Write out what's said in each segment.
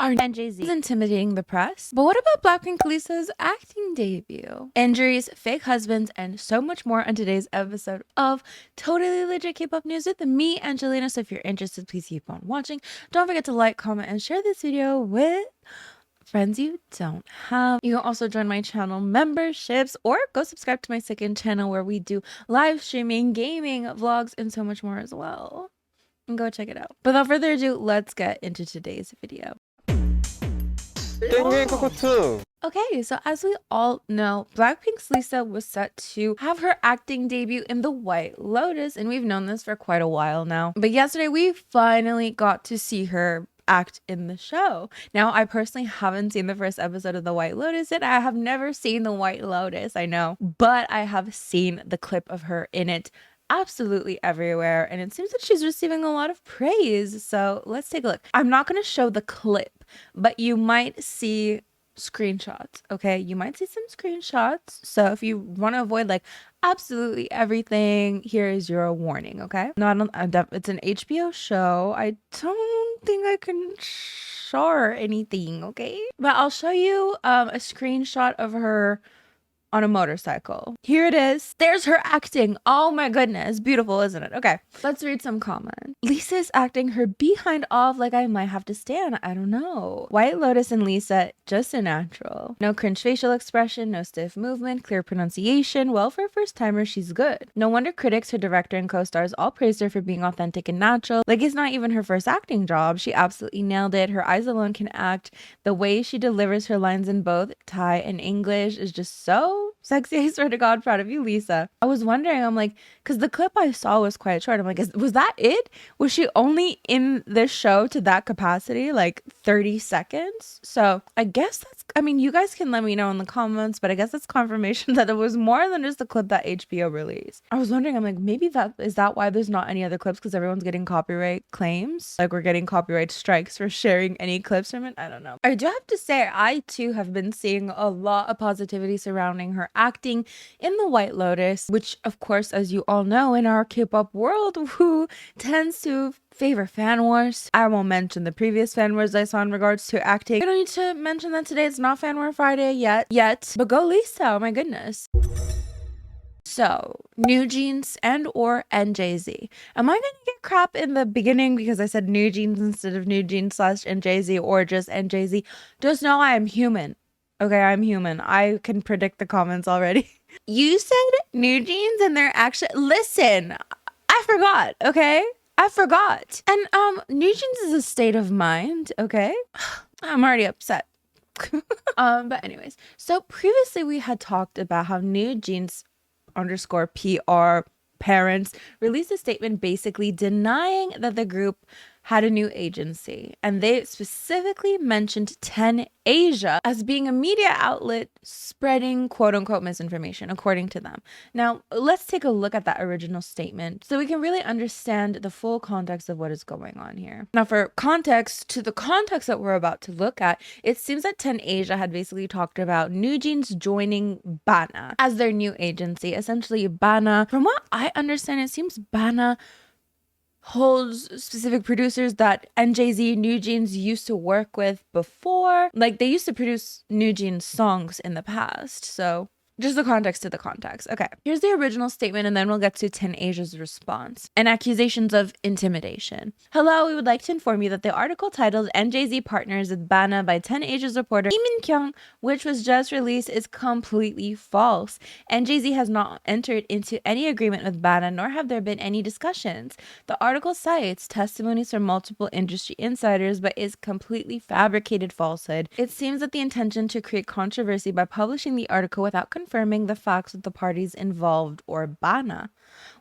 Our NJZ is intimidating the press. But what about Blackpink Lisa's acting debut? Injuries, fake husbands, and so much more on today's episode of Totally Legit K-pop News with me, Angelina. So if you're interested, please keep on watching. Don't forget to like, comment, and share this video with friends you don't have. You can also join my channel memberships or go subscribe to my second channel where we do live streaming, gaming, vlogs, and so much more as well. And go check it out. Without further ado, let's get into today's video. Okay, so as we all know, Blackpink's Lisa was set to have her acting debut in The White Lotus, and we've known this for quite a while now. But yesterday, we finally got to see her act in the show. Now, I personally haven't seen the first episode of The White Lotus yet. I have never seen The White Lotus, I know, but I have seen the clip of her in it absolutely everywhere, and it seems that she's receiving a lot of praise. So let's take a look. I'm not going to show the clip, but you might see screenshots. Okay, you might see some screenshots. So if you want to avoid like absolutely everything, here is your warning. Okay, not on it's an HBO show. I don't think I can show anything. Okay, but I'll show you a screenshot of her on a motorcycle. Here it is. There's her acting. Oh my goodness. Beautiful, isn't it? Okay, let's read some comments. Lisa's acting her behind off like I might have to stand. I don't know. White Lotus and Lisa, just a natural. No cringe facial expression, no stiff movement, clear pronunciation. Well, for a first timer, she's good. No wonder critics, her director, and co-stars all praised her for being authentic and natural. Like it's not even her first acting job. She absolutely nailed it. Her eyes alone can act. The way she delivers her lines in both Thai and English is just so sexy. I swear to God, proud of you, Lisa. I was wondering, I'm like, because the clip I saw was quite short. I'm like, was that it? Was she only in this show to that capacity, like 30 seconds? So I guess that's, I mean, you guys can let me know in the comments, but I guess that's confirmation that it was more than just the clip that HBO released. I was wondering, I'm like, maybe is that why there's not any other clips? Because everyone's getting copyright claims? Like we're getting copyright strikes for sharing any clips from it? I don't know. I do have to say, I too have been seeing a lot of positivity surrounding her acting in The White Lotus, which of course, as you all know, in our K-pop world, who tends to favor fan wars. I won't mention the previous fan wars I saw in regards to acting. I don't need to mention that today. It's not Fan War Friday yet, but go Lisa, oh my goodness. So, NewJeans and or NJZ. Am I gonna get crap in the beginning because I said NewJeans instead of NewJeans / NJZ or just NJZ? Just know I am human. Okay, I'm human. I can predict the comments already. You said NewJeans and they're actually... Listen, I forgot, okay? I forgot. And NewJeans is a state of mind, okay? I'm already upset. But anyways, so previously we had talked about how NewJeans _PR parents released a statement basically denying that the group had a new agency, and they specifically mentioned 10 Asia as being a media outlet spreading quote-unquote misinformation, according to them. Now, let's take a look at that original statement so we can really understand the full context of what is going on here. Now, for context, to the context that we're about to look at, it seems that 10 Asia had basically talked about NewJeans joining Bana as their new agency. Essentially, Bana, from what I understand, it seems Bana holds specific producers that NJZ, NewJeans used to work with before. Like they used to produce NewJeans songs in the past. So just the context to the context. Okay, here's the original statement and then we'll get to 10 Asia's response and accusations of intimidation. Hello, we would like to inform you that the article titled NJZ Partners with Bana by 10 Asia's reporter Lee Min-kyung, which was just released, is completely false. NJZ has not entered into any agreement with Bana, nor have there been any discussions. The article cites testimonies from multiple industry insiders, but is completely fabricated falsehood. It seems that the intention to create controversy by publishing the article without confirming the facts with the parties involved or Bana.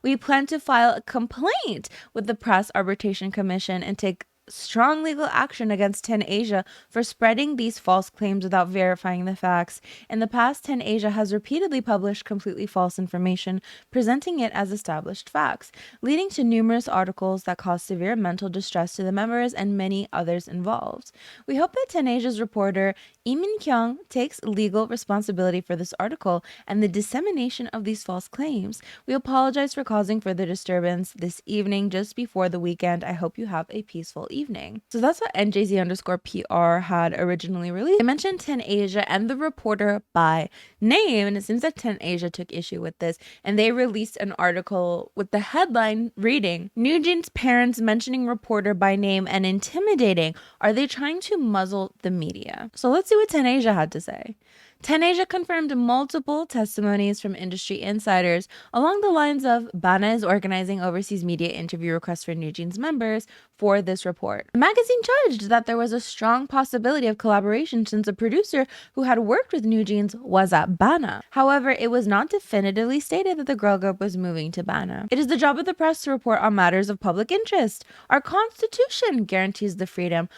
We plan to file a complaint with the Press Arbitration Commission and take strong legal action against 10 Asia for spreading these false claims without verifying the facts. In the past, 10 Asia has repeatedly published completely false information, presenting it as established facts, leading to numerous articles that caused severe mental distress to the members and many others involved. We hope that 10 Asia's reporter Lee Min-kyung takes legal responsibility for this article and the dissemination of these false claims. We apologize for causing further disturbance this evening just before the weekend. I hope you have a peaceful evening. evening. So that's what NJZ underscore PR had originally released. They mentioned 10Asia and the reporter by name, and it seems that 10Asia took issue with this, and they released an article with the headline reading, NewJeans parents mentioning reporter by name and intimidating. Are they trying to muzzle the media? So let's see what 10Asia had to say. 10Asia confirmed multiple testimonies from industry insiders along the lines of Bana is organizing overseas media interview requests for NewJeans members for this report. The magazine judged that there was a strong possibility of collaboration since a producer who had worked with NewJeans was at Bana. However, it was not definitively stated that the girl group was moving to Bana. It is the job of the press to report on matters of public interest. Our constitution guarantees the freedom.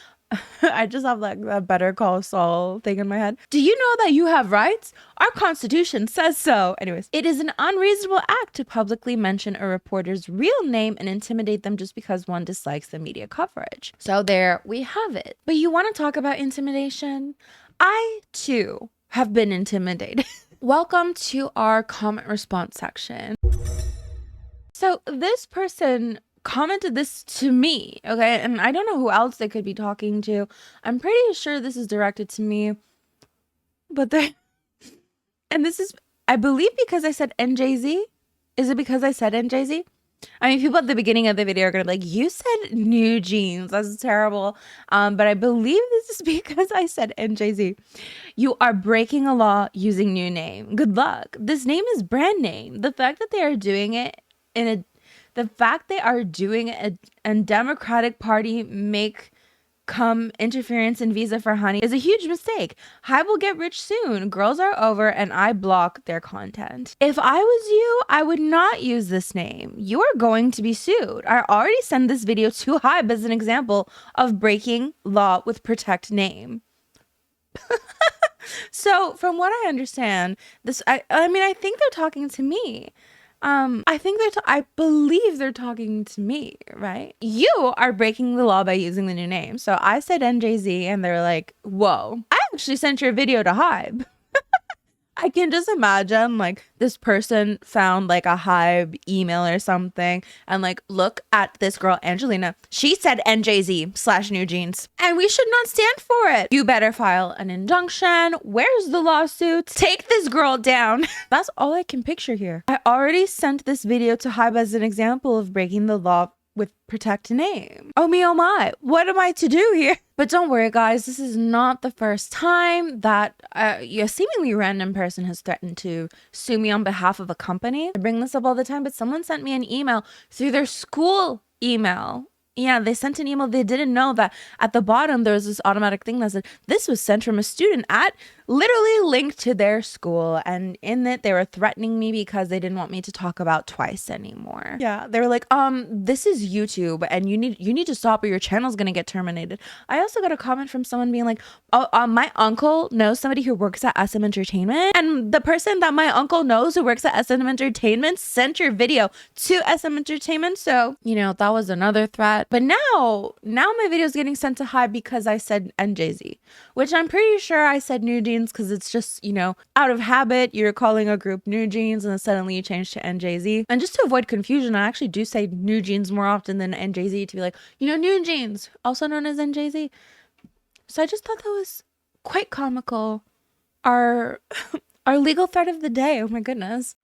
I just have like a Better Call Saul thing in my head. Do you know that you have rights? Our constitution says so. Anyways, it is an unreasonable act to publicly mention a reporter's real name and intimidate them just because one dislikes the media coverage. So there we have it. But you want to talk about intimidation? I too have been intimidated. Welcome to our comment response section. So this person commented this to me, okay, and I don't know who else they could be talking to. I'm pretty sure this is directed to me, but they, and this is, I believe, because I said NJZ. Is it because I said NJZ? I mean, people at the beginning of the video are gonna be like, you said NewJeans, that's terrible, but I believe this is because I said NJZ. You are breaking a law using new name. Good luck. This name is brand name. The fact that they are doing it in a Democratic Party make come interference in visa for honey is a huge mistake. Hybe will get rich soon. Girls are over and I block their content. If I was you, I would not use this name. You are going to be sued. I already sent this video to Hybe as an example of breaking law with protect name. So from what I understand, I mean, I think they're talking to me. I believe they're talking to me, right? You are breaking the law by using the new name. So I said NJZ and they're like, whoa, I actually sent your video to Hybe. I can just imagine like this person found like a Hybe email or something and like, look at this girl, Angelina. She said NJZ/NewJeans and we should not stand for it. You better file an injunction. Where's the lawsuit? Take this girl down. That's all I can picture here. I already sent this video to Hybe as an example of breaking the law with protect name. Oh me, oh my. What am I to do here? But don't worry, guys. This is not the first time that a seemingly random person has threatened to sue me on behalf of a company. I bring this up all the time, but someone sent me an email through their school email. Yeah, they sent an email. They didn't know that at the bottom there was this automatic thing that said this was sent from a student at literally linked to their school, and in it they were threatening me because they didn't want me to talk about Twice anymore. Yeah, they were like, this is YouTube and you need to stop or your channel's gonna get terminated. I also got a comment from someone being like, oh, my uncle knows somebody who works at SM Entertainment, and the person that my uncle knows who works at SM Entertainment sent your video to SM Entertainment. So, you know, that was another threat. But now my video is getting sent to Hybe because I said NJZ, which I'm pretty sure I said NewJeans because it's just, you know, out of habit, you're calling a group NewJeans and then suddenly you change to NJZ. And just to avoid confusion, I actually do say NewJeans more often than NJZ to be like, you know, NewJeans, also known as NJZ. So I just thought that was quite comical. Our legal threat of the day. Oh my goodness.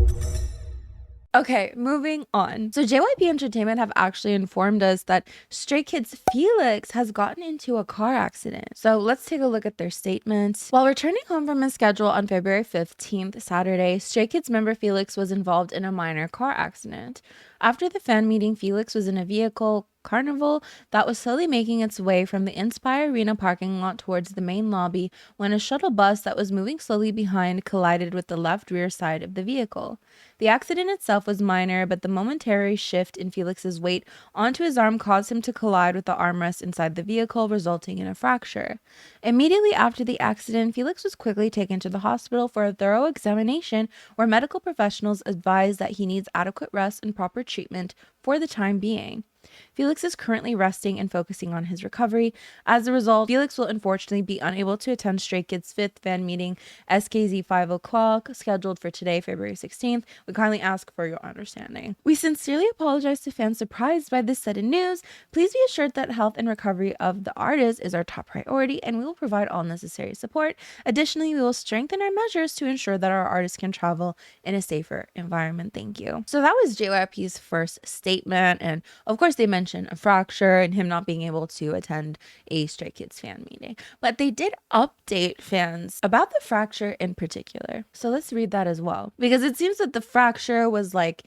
Okay, moving on. So JYP Entertainment have actually informed us that Stray Kids Felix has gotten into a car accident. So let's take a look at their statements. While returning home from his schedule on February 15th, Saturday, Stray Kids member Felix was involved in a minor car accident. After the fan meeting, Felix was in a vehicle Carnival that was slowly making its way from the Inspire Arena parking lot towards the main lobby when a shuttle bus that was moving slowly behind collided with the left rear side of the vehicle. The accident itself was minor, but the momentary shift in Felix's weight onto his arm caused him to collide with the armrest inside the vehicle, resulting in a fracture. Immediately after the accident, Felix was quickly taken to the hospital for a thorough examination where medical professionals advised that he needs adequate rest and proper treatment for the time being. Felix is currently resting and focusing on his recovery. As a result, Felix will unfortunately be unable to attend Stray Kids' 5th fan meeting, SKZ 5 o'clock, scheduled for today, February 16th. We kindly ask for your understanding. We sincerely apologize to fans surprised by this sudden news. Please be assured that health and recovery of the artist is our top priority, and we will provide all necessary support. Additionally, we will strengthen our measures to ensure that our artists can travel in a safer environment. Thank you. So that was JYP's first statement, and of course they mentioned a fracture and him not being able to attend a Stray Kids fan meeting. But they did update fans about the fracture in particular. So let's read that as well, because it seems that the fracture was like,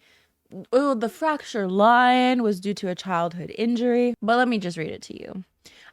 oh, the fracture line was due to a childhood injury. But let me just read it to you.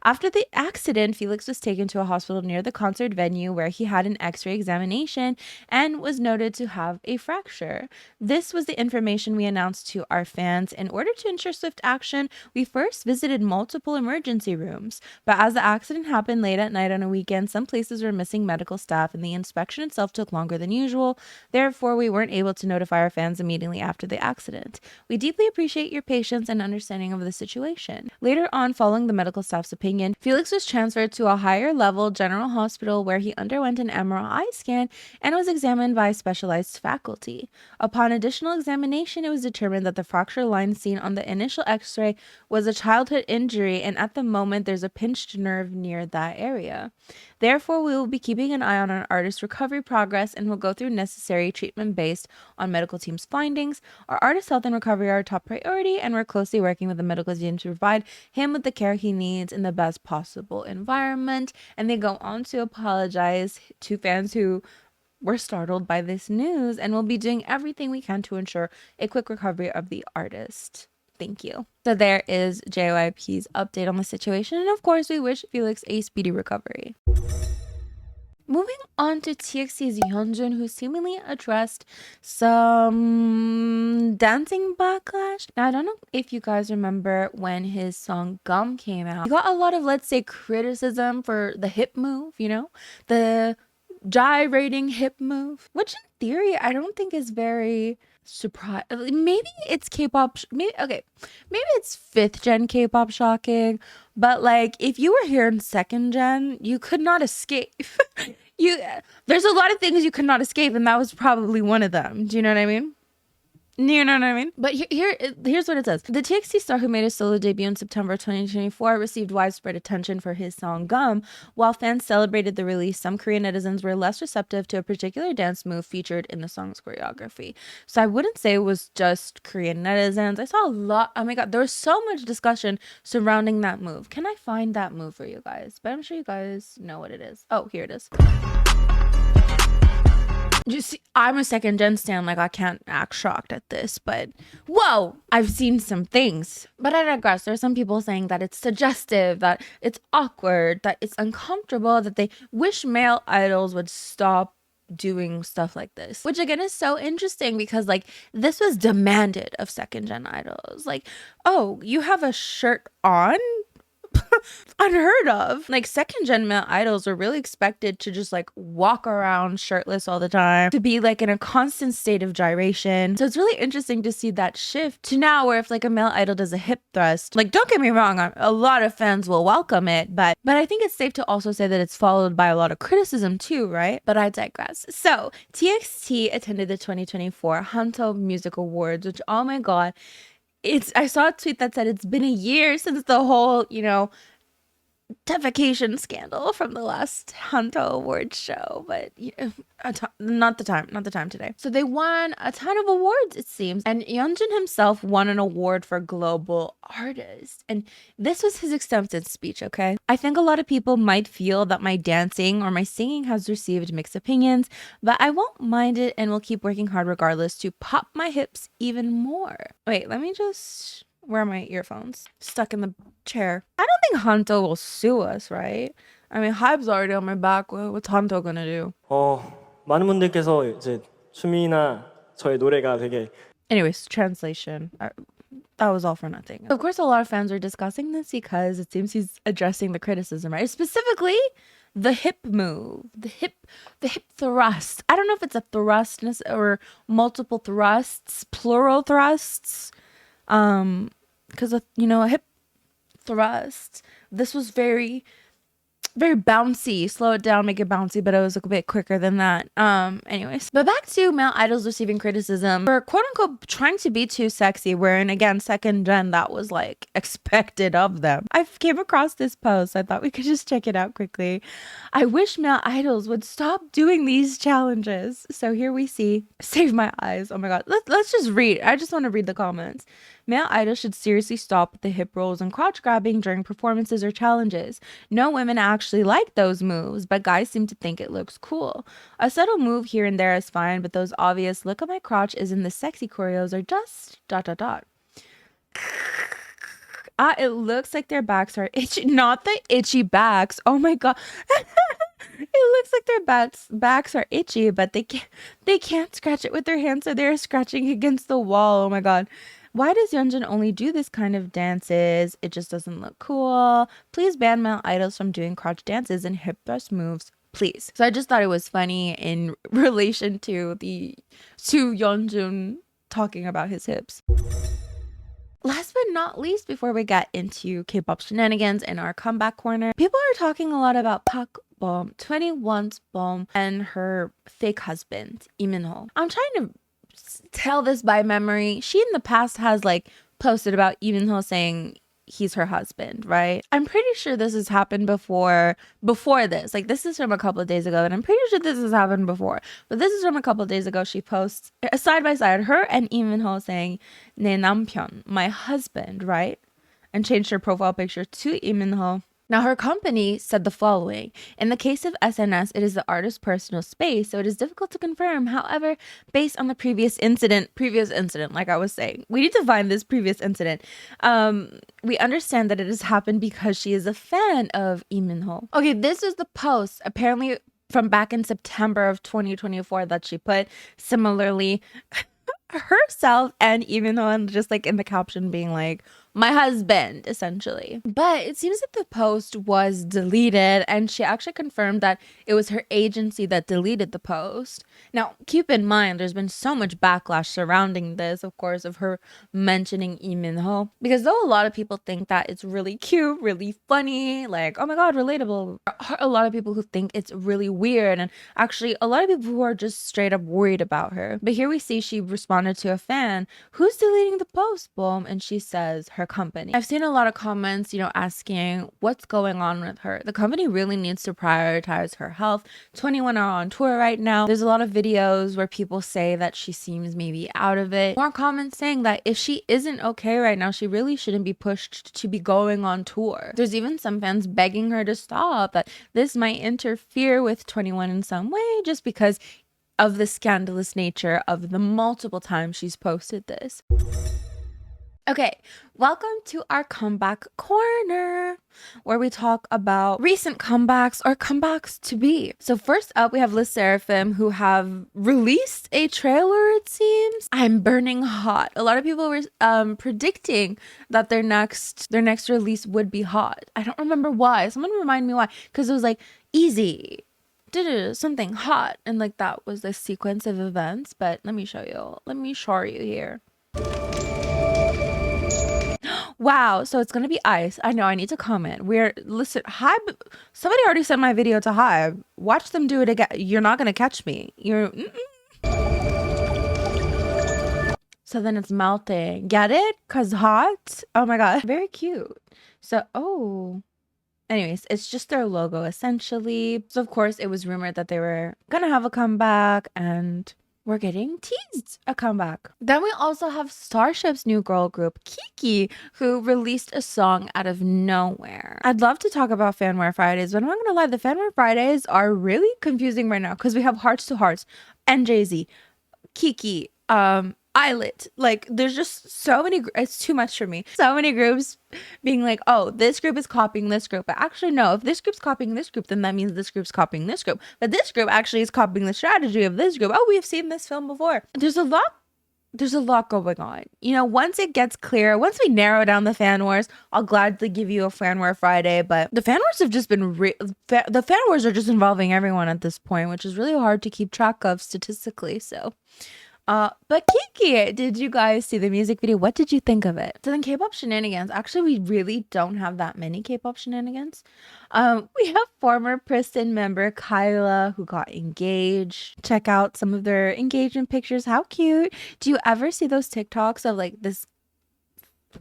After the accident, Felix was taken to a hospital near the concert venue where he had an x-ray examination and was noted to have a fracture. This was the information we announced to our fans. In order to ensure swift action, we first visited multiple emergency rooms. But as the accident happened late at night on a weekend, some places were missing medical staff and the inspection itself took longer than usual. Therefore, we weren't able to notify our fans immediately after the accident. We deeply appreciate your patience and understanding of the situation. Later on, following the medical staff's opinion, Felix was transferred to a higher level general hospital where he underwent an MRI scan and was examined by specialized faculty. Upon additional examination, it was determined that the fracture line seen on the initial x-ray was a childhood injury, and at the moment there's a pinched nerve near that area. Therefore, we will be keeping an eye on our artist's recovery progress and will go through necessary treatment based on medical team's findings. Our artist's health and recovery are our top priority, and we're closely working with the medical team to provide him with the care he needs in the best possible environment. And they go on to apologize to fans who were startled by this news, and we'll be doing everything we can to ensure a quick recovery of the artist. Thank you. So there is JYP's update on the situation, and of course we wish Felix a speedy recovery. Moving on to TXT's Yeonjun, who seemingly addressed some dancing backlash. Now, I don't know if you guys remember when his song Gum came out. He got a lot of, let's say, criticism for the hip move, you know, the gyrating hip move, which in theory I don't think is very surprise. Maybe it's K-pop. Maybe it's 5th gen K-pop shocking, but like if you were here in 2nd gen, you could not escape. There's a lot of things you could not escape, and that was probably one of them. Do you know what I mean? You know what I mean? But here's what it says. The TXT star who made his solo debut in September 2024 received widespread attention for his song Gum. While fans celebrated the release, some Korean netizens were less receptive to a particular dance move featured in the song's choreography. So I wouldn't say it was just Korean netizens. I saw a lot. Oh my god, there was so much discussion surrounding that move. Can I find that move for you guys? But I'm sure you guys know what it is. Oh, here it is. You see, I'm a 2nd gen stan, like I can't act shocked at this, but whoa, I've seen some things. But I digress. There are some people saying that it's suggestive, that it's awkward, that it's uncomfortable, that they wish male idols would stop doing stuff like this, which again is so interesting because like this was demanded of 2nd gen idols. Like, oh, you have a shirt on? Unheard of. Like 2nd gen male idols are really expected to just like walk around shirtless all the time, to be like in a constant state of gyration. So it's really interesting to see that shift to now where if like a male idol does a hip thrust, like don't get me wrong, a lot of fans will welcome it, but I think it's safe to also say that it's followed by a lot of criticism too, right? But I digress. So TXT attended the 2024 Hanto Music Awards, which, oh my god, I saw a tweet that said it's been a year since the whole, you know, defecation scandal from the last Hanto Awards show, but you know, not the time today. So they won a ton of awards, it seems, and Yeonjun himself won an award for global artist, and this was his acceptance speech. Okay, I think a lot of people might feel that my dancing or my singing has received mixed opinions, but I won't mind it and will keep working hard regardless to pop my hips even more. Wait, let me just... Where are my earphones? Stuck in the chair. I don't think Hanto will sue us, right? I mean, Hype's already on my back. What's Hanto gonna do? 많은 분들께서 이제 춤이나 저의 노래가 되게 Anyways, translation. That was all for nothing. Of course, a lot of fans are discussing this because it seems he's addressing the criticism, right? Specifically, the hip move, the hip thrust. I don't know if it's a thrust or multiple thrusts, plural thrusts. because of, you know, a hip thrust. This was very bouncy. Slow it down, make it bouncy, but it was a bit quicker than that. Anyways, but back to male idols receiving criticism for quote unquote trying to be too sexy, wherein again, second gen, that was like expected of them. I came across this post. I thought we could just check it out quickly. I wish male idols would stop doing these challenges. So here we see, save my eyes. Oh my god. Let's just read. I just want to read the comments. Male idols should seriously stop with the hip rolls and crotch grabbing during performances or challenges. No women actually like those moves, but guys seem to think it looks cool. A subtle move here and there is fine, but those obvious look at my crotch is in the sexy choreos are just ... It looks like their backs are itchy. Not the itchy backs. Oh my god. It looks like their backs are itchy, but they can't scratch it with their hands, so they're scratching against the wall. Oh my god. Why does Yeonjun only do this kind of dances? It just doesn't look cool. Please ban male idols from doing crotch dances and hip thrust moves, please. So I just thought it was funny in relation to Yeonjun talking about his hips. Last but not least, before we get into Kpop Shenanigans and our comeback corner, people are talking a lot about Park Bom, 21's Bom, and her fake husband, Lee Min-ho. I'm trying to tell this by memory. She in the past has like posted about Lee Min-ho saying he's her husband, right? I'm pretty sure this has happened before this. Like, this is from a couple of days ago, and I'm pretty sure this has happened before. But this is from a couple of days ago. She posts side by side her and Lee Min-ho saying 내 남편, my husband, right? And changed her profile picture to Lee Min-ho. Now, her company said the following: in the case of SNS, it is the artist's personal space, so it is difficult to confirm. However, based on the previous incident, like I was saying, we need to find this previous incident. We understand that it has happened because she is a fan of Lee Min-ho. Okay, this is the post, apparently from back in September of 2024 that she put. Similarly, herself and Lee Min-ho, and just like in the caption being like, my husband, essentially. But it seems that the post was deleted, and she actually confirmed that it was her agency that deleted the post. Now, keep in mind, there's been so much backlash surrounding this, of course, of her mentioning Lee Min-ho. Because though a lot of people think that it's really cute, really funny, like, oh my god, relatable, a lot of people who think it's really weird, and actually a lot of people who are just straight up worried about her. But here we see she responded to a fan, who's deleting the post, boom, and she says her company. I've seen a lot of comments, you know, asking what's going on with her. The company really needs to prioritize her health. 21 are on tour right now. There's a lot of videos where people say that she seems maybe out of it. More comments saying that if she isn't okay right now, she really shouldn't be pushed to be going on tour. There's even some fans begging her to stop, that this might interfere with 21 in some way, just because of the scandalous nature of the multiple times she's posted this. Okay, welcome to our comeback corner, where we talk about recent comebacks or comebacks to be. So first up, we have Les Seraphim, who have released a trailer, it seems. I'm burning hot. A lot of people were predicting that their next release would be hot. I don't remember why. Someone remind me why. Because it was like, easy, something hot. And like that was the sequence of events. But let me show you. Let me show you here. Wow, so it's gonna be ice. I know, I need to comment. Listen, Hive, somebody already sent my video to Hive. Watch them do it again. You're not gonna catch me. So then it's melting. Get it? Cause hot? Oh my god, very cute. So, anyways, it's just their logo essentially. So of course, it was rumored that they were gonna have a comeback, and we're getting teased a comeback. Then we also have Starship's new girl group, Kiki, who released a song out of nowhere. I'd love to talk about Fanware Fridays, but I'm not gonna lie, the Fanware Fridays are really confusing right now because we have Hearts to Hearts, NJZ, Kiki, Islet. Like, there's just so many, it's too much for me. So many groups being like, oh, this group is copying this group. But actually, no, if this group's copying this group, then that means this group's copying this group. But this group actually is copying the strategy of this group. Oh, we've seen this film before. There's a lot going on. You know, once it gets clear, once we narrow down the fan wars, I'll gladly give you a fan war Friday. But the fan wars have just been the fan wars are just involving everyone at this point, which is really hard to keep track of statistically. So But Kiki, did you guys see the music video? What did you think of it? So then Kpop Shenanigans. Actually, we really don't have that many Kpop Shenanigans. We have former Pristin member Kyla who got engaged. Check out some of their engagement pictures. How cute. Do you ever see those TikToks of like this?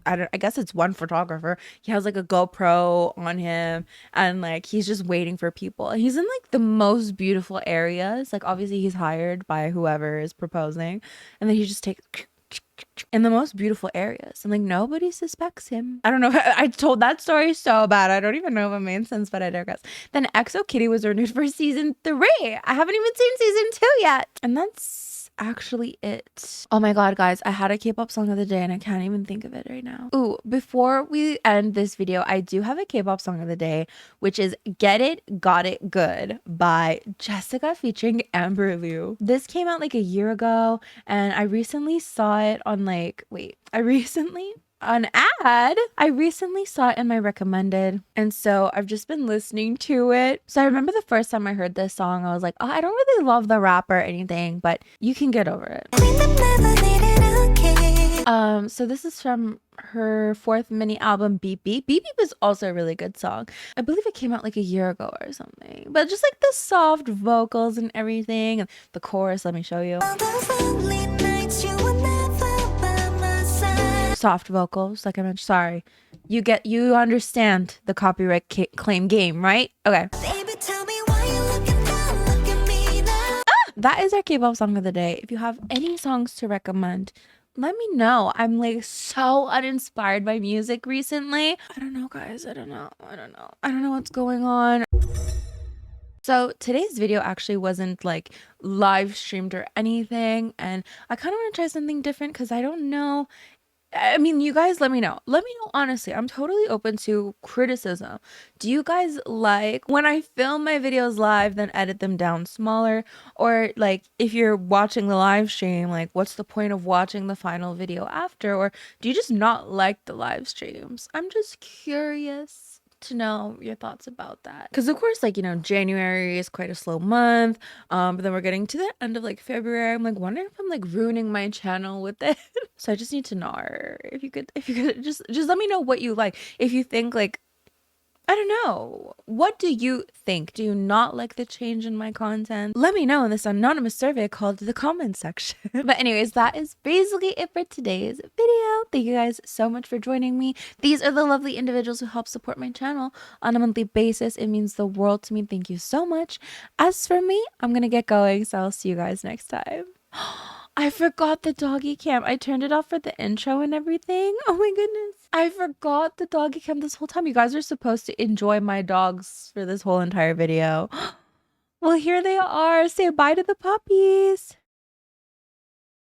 I guess it's one photographer. He has like a GoPro on him and like he's just waiting for people. He's in like the most beautiful areas. Like obviously he's hired by whoever is proposing and then he just takes in the most beautiful areas and like nobody suspects him. I don't know. I told that story so bad. I don't even know if it made sense, but I digress. Then EXO Kitty was renewed for season 3. I haven't even seen season 2 yet. And that's actually it. Oh my god, guys, I had a K-pop song of the day and I can't even think of it right now. Ooh, before we end this video, I do have a K-pop song of the day, which is Get It, Got It Good by Jessica featuring Amber Liu. This came out like a year ago and I recently saw it on like, an ad. I recently saw it in my recommended and so I've just been listening to it. So I remember the first time I heard this song I was like, oh, I don't really love the rap or anything, but you can get over it. So this is from her 4th mini album Beep Beep. Beep Beep is also a really good song. I believe it came out like a year ago or something, but just like the soft vocals and everything and the chorus, let me show you. Soft vocals, like I mentioned. Sorry, you understand the copyright claim game, right? Okay. Baby, tell me why you looking down, look at me now. That is our K-pop song of the day. If you have any songs to recommend, let me know. I'm like so uninspired by music recently. I don't know, guys. I don't know what's going on. So today's video actually wasn't like live streamed or anything, and I kind of want to try something different because I don't know. I mean, you guys let me know. Let me know honestly. I'm totally open to criticism. Do you guys like when I film my videos live then edit them down smaller? Or like if you're watching the live stream, like what's the point of watching the final video after? Or do you just not like the live streams? I'm just curious to know your thoughts about that, because of course, like, you know, January is quite a slow month, but then we're getting to the end of like February. I'm like wondering if I'm like ruining my channel with it. So I just need to know if you could just let me know what you like. If you think like, I don't know, what do you think? Do you not like the change in my content? Let me know in this anonymous survey called the comment section. But anyways, that is basically it for today's video. Thank you guys so much for joining me. These are the lovely individuals who help support my channel on a monthly basis. It means the world to me. Thank you so much. As for me, I'm gonna get going, so I'll see you guys next time. I forgot the doggy cam. I turned it off for the intro and everything. Oh my goodness. I forgot the doggy cam this whole time. You guys are supposed to enjoy my dogs for this whole entire video. Well, here they are. Say bye to the puppies.